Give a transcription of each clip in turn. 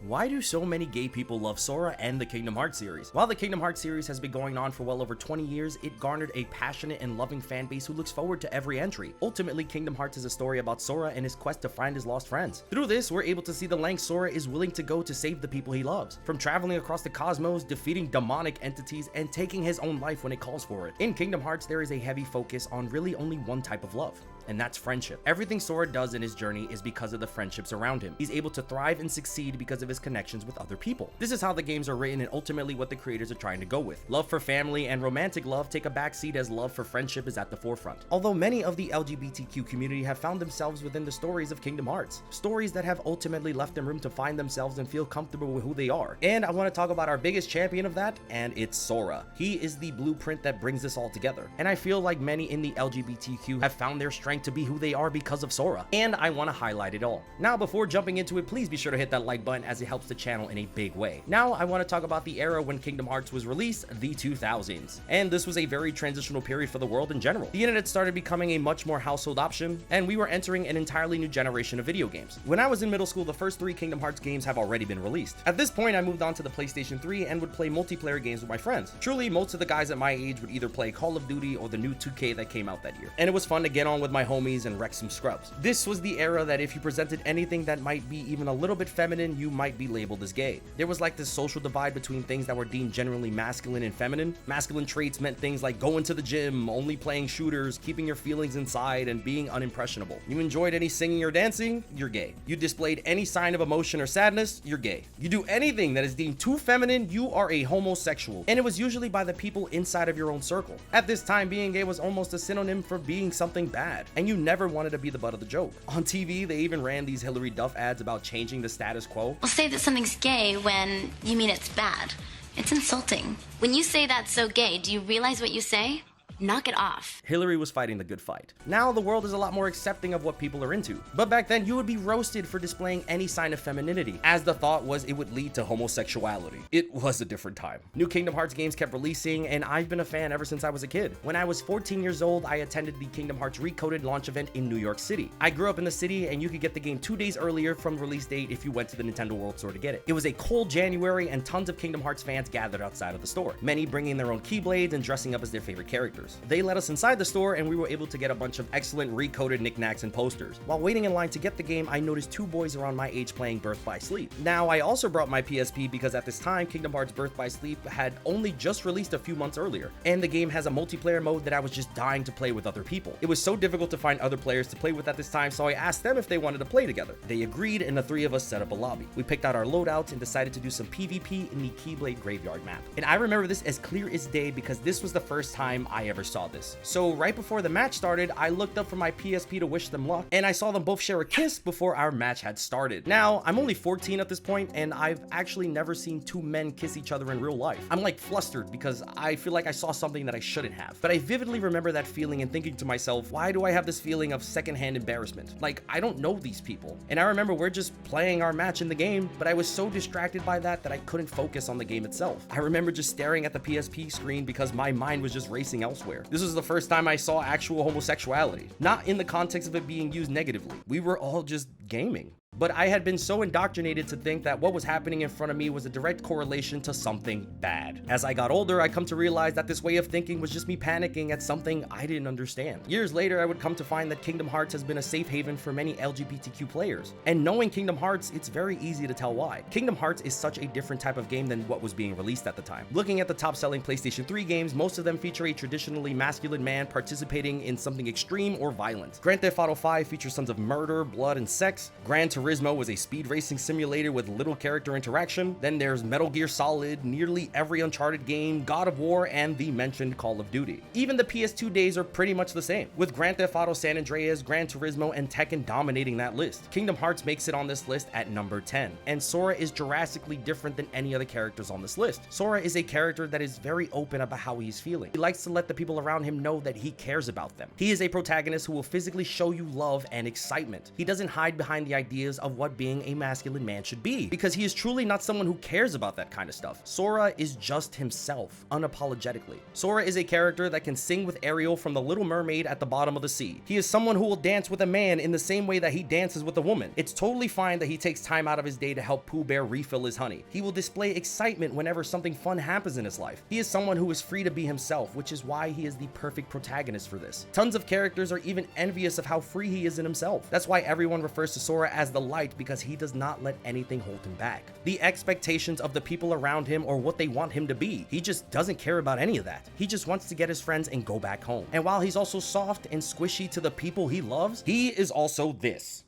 Why do so many gay people love Sora and the Kingdom Hearts series? While the Kingdom Hearts series has been going on for well over 20 years, it garnered a passionate and loving fan base who looks forward to every entry. Ultimately, Kingdom Hearts is a story about Sora and his quest to find his lost friends. Through this, we're able to see the lengths Sora is willing to go to save the people he loves, from traveling across the cosmos, defeating demonic entities, and taking his own life when it calls for it. In Kingdom Hearts, there is a heavy focus on really only one type of love, and that's friendship. Everything Sora does in his journey is because of the friendships around him. He's able to thrive and succeed because of his connections with other people. This is how the games are written and ultimately what the creators are trying to go with. Love for family and romantic love take a backseat as love for friendship is at the forefront. Although many of the LGBTQ community have found themselves within the stories of Kingdom Hearts, stories that have ultimately left them room to find themselves and feel comfortable with who they are. And I want to talk about our biggest champion of that, and it's Sora. He is the blueprint that brings this all together. And I feel like many in the LGBTQ have found their strength to be who they are because of Sora. And I want to highlight it all. Now, before jumping into it, please be sure to hit that like button as it helps the channel in a big way. Now, I want to talk about the era when Kingdom Hearts was released, the 2000s. And this was a very transitional period for the world in general. The internet started becoming a much more household option, and we were entering an entirely new generation of video games. When I was in middle school, the first 3 Kingdom Hearts games have already been released. At this point, I moved on to the PlayStation 3 and would play multiplayer games with my friends. Truly, most of the guys at my age would either play Call of Duty or the new 2K that came out that year. And it was fun to get on with my homies and wreck some scrubs. This was the era that if you presented anything that might be even a little bit feminine, you might be labeled as gay. There was like this social divide between things that were deemed generally masculine and feminine. Masculine traits meant things like going to the gym, only playing shooters, keeping your feelings inside, and being unimpressionable. You enjoyed any singing or dancing, you're gay. You displayed any sign of emotion or sadness, you're gay. You do anything that is deemed too feminine, you are a homosexual. And it was usually by the people inside of your own circle. At this time, being gay was almost a synonym for being something bad, and you never wanted to be the butt of the joke. On TV, they even ran these Hillary Duff ads about changing the status quo. Well, say that something's gay when you mean it's bad. It's insulting. When you say that's so gay, do you realize what you say? Knock it off. Hillary was fighting the good fight. Now the world is a lot more accepting of what people are into. But back then, you would be roasted for displaying any sign of femininity, as the thought was it would lead to homosexuality. It was a different time. New Kingdom Hearts games kept releasing, and I've been a fan ever since I was a kid. When I was 14 years old, I attended the Kingdom Hearts Recoded launch event in New York City. I grew up in the city, and you could get the game 2 days earlier from release date if you went to the Nintendo World Store to get it. It was a cold January, and tons of Kingdom Hearts fans gathered outside of the store, many bringing their own keyblades and dressing up as their favorite characters. They let us inside the store, and we were able to get a bunch of excellent recoded knickknacks and posters. While waiting in line to get the game, I noticed 2 boys around my age playing Birth by Sleep. Now, I also brought my PSP because at this time, Kingdom Hearts Birth by Sleep had only just released a few months earlier, and the game has a multiplayer mode that I was just dying to play with other people. It was so difficult to find other players to play with at this time, so I asked them if they wanted to play together. They agreed, and the 3 of us set up a lobby. We picked out our loadouts and decided to do some PvP in the Keyblade Graveyard map. And I remember this as clear as day because this was the first time I ever saw this. So right before the match started, I looked up from my PSP to wish them luck, and I saw them both share a kiss before our match had started. Now, I'm only 14 at this point, and I've actually never seen 2 men kiss each other in real life. I'm like flustered because I feel like I saw something that I shouldn't have. But I vividly remember that feeling and thinking to myself, why do I have this feeling of secondhand embarrassment? Like, I don't know these people. And I remember we're just playing our match in the game, but I was so distracted by that I couldn't focus on the game itself. I remember just staring at the PSP screen because my mind was just racing elsewhere. This was the first time I saw actual homosexuality, not in the context of it being used negatively. We were all just gaming. But I had been so indoctrinated to think that what was happening in front of me was a direct correlation to something bad. As I got older, I come to realize that this way of thinking was just me panicking at something I didn't understand. Years later, I would come to find that Kingdom Hearts has been a safe haven for many LGBTQ players. And knowing Kingdom Hearts, it's very easy to tell why. Kingdom Hearts is such a different type of game than what was being released at the time. Looking at the top-selling PlayStation 3 games, most of them feature a traditionally masculine man participating in something extreme or violent. Grand Theft Auto 5 features tons of murder, blood, and sex. Gran Turismo was a speed racing simulator with little character interaction. Then there's Metal Gear Solid, nearly every Uncharted game, God of War, and the mentioned Call of Duty. Even the PS2 days are pretty much the same, with Grand Theft Auto San Andreas, Gran Turismo, and Tekken dominating that list. Kingdom Hearts makes it on this list at number 10, and Sora is drastically different than any other characters on this list. Sora is a character that is very open about how he's feeling. He likes to let the people around him know that he cares about them. He is a protagonist who will physically show you love and excitement. He doesn't hide behind the idea ideas of what being a masculine man should be, because he is truly not someone who cares about that kind of stuff. Sora is just himself, unapologetically. Sora is a character that can sing with Ariel from The Little Mermaid at the bottom of the sea. He is someone who will dance with a man in the same way that he dances with a woman. It's totally fine that he takes time out of his day to help Pooh Bear refill his honey. He will display excitement whenever something fun happens in his life. He is someone who is free to be himself, which is why he is the perfect protagonist for this. Tons of characters are even envious of how free he is in himself. That's why everyone refers to Sora as the light, because he does not let anything hold him back. The expectations of the people around him or what they want him to be, he just doesn't care about any of that. He just wants to get his friends and go back home. And while he's also soft and squishy to the people he loves, he is also this.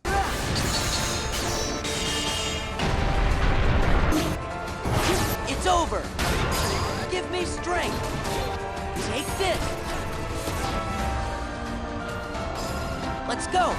It's over. Give me strength. Take this. Let's go.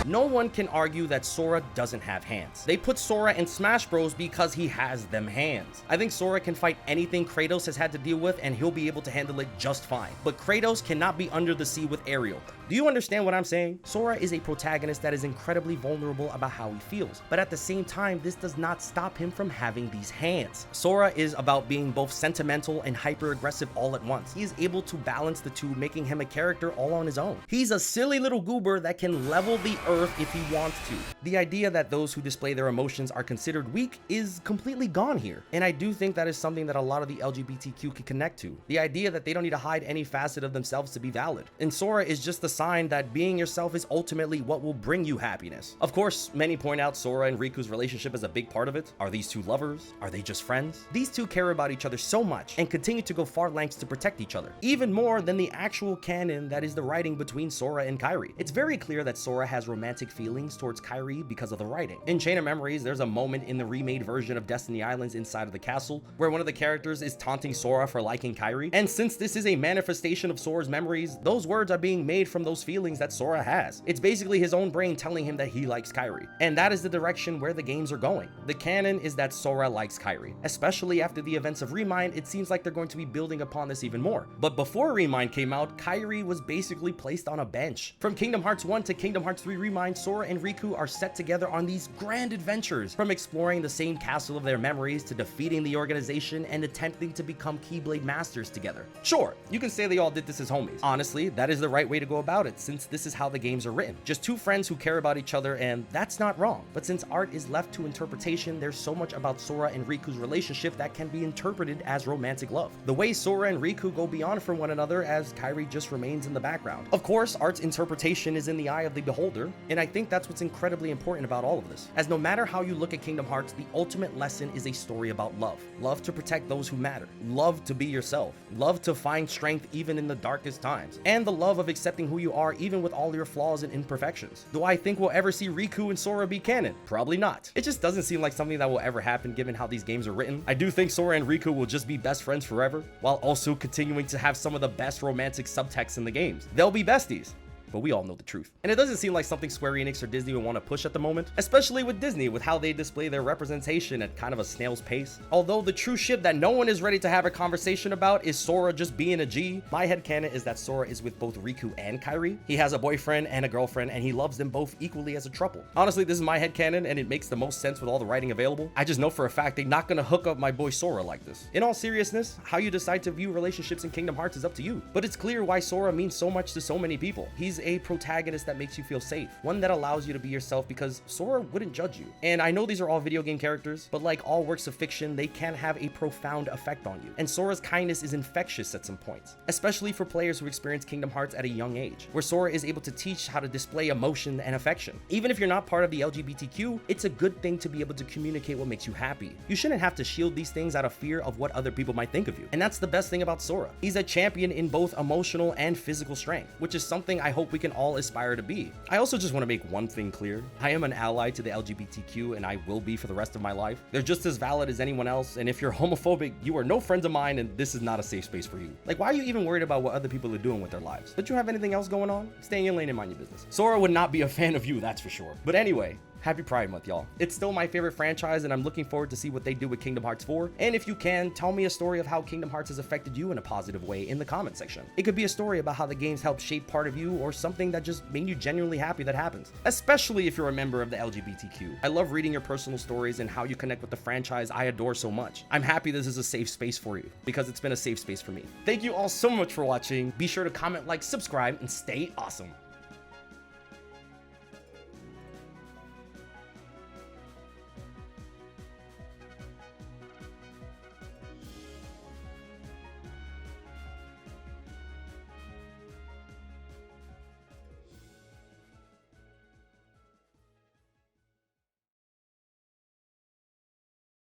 No one can argue that Sora doesn't have hands. They put Sora in Smash Bros because he has them hands. I think Sora can fight anything Kratos has had to deal with and he'll be able to handle it just fine. But Kratos cannot be under the sea with Ariel. Do you understand what I'm saying? Sora is a protagonist that is incredibly vulnerable about how he feels, but at the same time, this does not stop him from having these hands. Sora is about being both sentimental and hyper-aggressive all at once. He is able to balance the two, making him a character all on his own. He's a silly little goober that can level the earth if he wants to. The idea that those who display their emotions are considered weak is completely gone here, and I do think that is something that a lot of the LGBTQ can connect to. The idea that they don't need to hide any facet of themselves to be valid. And Sora is just the sign that being yourself is ultimately what will bring you happiness. Of course, many point out Sora and Riku's relationship is a big part of it. Are these two lovers? Are they just friends? These two care about each other so much and continue to go far lengths to protect each other, even more than the actual canon that is the writing between Sora and Kairi. It's very clear that Sora has romantic feelings towards Kairi because of the writing. In Chain of Memories, there's a moment in the remade version of Destiny Islands inside of the castle where one of the characters is taunting Sora for liking Kairi, and since this is a manifestation of Sora's memories, those words are being made from those feelings that Sora has. It's basically his own brain telling him that he likes Kairi, and that is the direction where the games are going. The canon is that Sora likes Kairi. Especially after the events of Remind, it seems like they're going to be building upon this even more. But before Remind came out, Kairi was basically placed on a bench. From Kingdom Hearts 1 to Kingdom Hearts 3 Remind, Sora and Riku are set together on these grand adventures, from exploring the same castle of their memories to defeating the organization and attempting to become Keyblade Masters together. Sure, you can say they all did this as homies. Honestly, that is the right way to go about it, since this is how the games are written. Just two friends who care about each other, and that's not wrong. But since art is left to interpretation, there's so much about Sora and Riku's relationship that can be interpreted as romantic love. The way Sora and Riku go beyond for one another as Kairi just remains in the background. Of course, art's interpretation is in the eye of the beholder, and I think that's what's incredibly important about all of this. As no matter how you look at Kingdom Hearts, the ultimate lesson is a story about love. Love to protect those who matter. Love to be yourself. Love to find strength even in the darkest times. And the love of accepting who you are even with all your flaws and imperfections. Do I think we'll ever see Riku and Sora be canon? Probably not. It just doesn't seem like something that will ever happen given how these games are written. I do think Sora and Riku will just be best friends forever, while also continuing to have some of the best romantic subtext in the games. They'll be besties. But we all know the truth. And it doesn't seem like something Square Enix or Disney would want to push at the moment, especially with Disney with how they display their representation at kind of a snail's pace. Although the true ship that no one is ready to have a conversation about is Sora just being a G, my headcanon is that Sora is with both Riku and Kairi. He has a boyfriend and a girlfriend, and he loves them both equally as a throuple. Honestly, this is my headcanon, and it makes the most sense with all the writing available. I just know for a fact they're not gonna hook up my boy Sora like this. In all seriousness, how you decide to view relationships in Kingdom Hearts is up to you. But it's clear why Sora means so much to so many people. He's a protagonist that makes you feel safe, one that allows you to be yourself because Sora wouldn't judge you. And I know these are all video game characters, but like all works of fiction, they can have a profound effect on you. And Sora's kindness is infectious at some points, especially for players who experience Kingdom Hearts at a young age, where Sora is able to teach how to display emotion and affection. Even if you're not part of the LGBTQ, it's a good thing to be able to communicate what makes you happy. You shouldn't have to shield these things out of fear of what other people might think of you. And that's the best thing about Sora. He's a champion in both emotional and physical strength, which is something I hope we can all aspire to be. I also just want to make one thing clear. I am an ally to the LGBTQ, and I will be for the rest of my life. They're just as valid as anyone else, and if you're homophobic, you are no friends of mine, and this is not a safe space for you. Like, why are you even worried about what other people are doing with their lives? Don't you have anything else going on? Stay in your lane and mind your business. Sora would not be a fan of you, that's for sure. But anyway, Happy Pride Month, y'all. It's still my favorite franchise, and I'm looking forward to see what they do with Kingdom Hearts 4. And if you can, tell me a story of how Kingdom Hearts has affected you in a positive way in the comment section. It could be a story about how the games helped shape part of you, or something that just made you genuinely happy that happens, especially if you're a member of the LGBTQ. I love reading your personal stories and how you connect with the franchise I adore so much. I'm happy this is a safe space for you, because it's been a safe space for me. Thank you all so much for watching. Be sure to comment, like, subscribe, and stay awesome.